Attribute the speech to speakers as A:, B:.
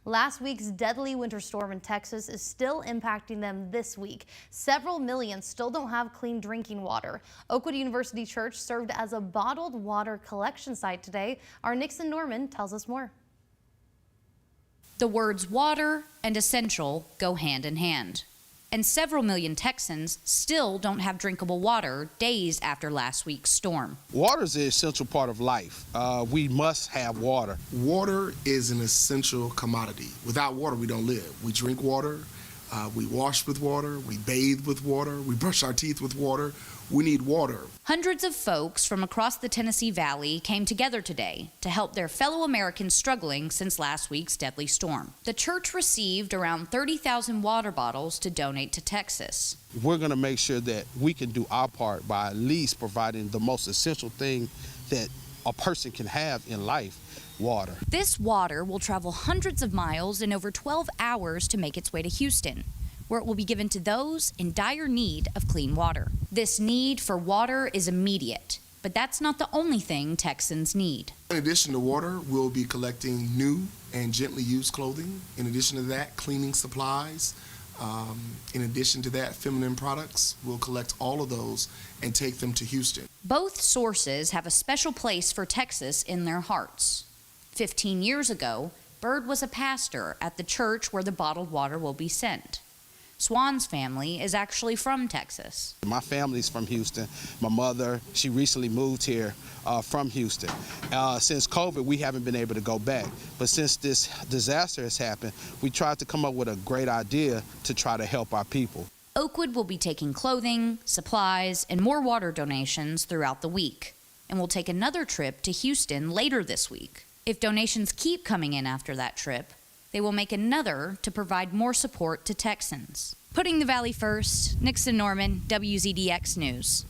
A: Last week's deadly winter storm in Texas is still impacting them this week. Several million still don't have clean drinking water. Oakwood University Church served as a bottled water collection site today. Our Nixon Norman tells us more.
B: The words water and essential go hand in hand. And several million Texans still don't have drinkable water days after last week's storm.
C: Water is an essential part of life. We must have water.
D: Water is an essential commodity. Without water, we don't live. We drink water, we wash with water, we bathe with water, we brush our teeth with water. We need water.
B: Hundreds of folks from across the Tennessee Valley came together today to help their fellow Americans struggling since last week's deadly storm. The church received around 30,000 water bottles to donate to Texas.
C: We're going to make sure that we can do our part by at least providing the most essential thing that a person can have in life. Water.
B: This water will travel hundreds of miles in over 12 hours to make its way to Houston, where it will be given to those in dire need of clean water. This need for water is immediate, but that's not the only thing Texans need.
D: In addition to water, we'll be collecting new and gently used clothing. In addition to that, cleaning supplies. In addition to that, feminine products. We'll collect all of those and take them to Houston.
B: Both sources have a special place for Texas in their hearts. 15 years ago, Bird was a pastor at the church where the bottled water will be sent. Swan's family is actually from Texas.
C: My family's from Houston. My mother, she recently moved here from Houston. Since COVID, we haven't been able to go back. But since this disaster has happened, we tried to come up with a great idea to try to help our people.
B: Oakwood will be taking clothing, supplies, and more water donations throughout the week, and will take another trip to Houston later this week. If donations keep coming in after that trip, they will make another to provide more support to Texans. Putting the Valley first, Nixon Norman, WZDX News.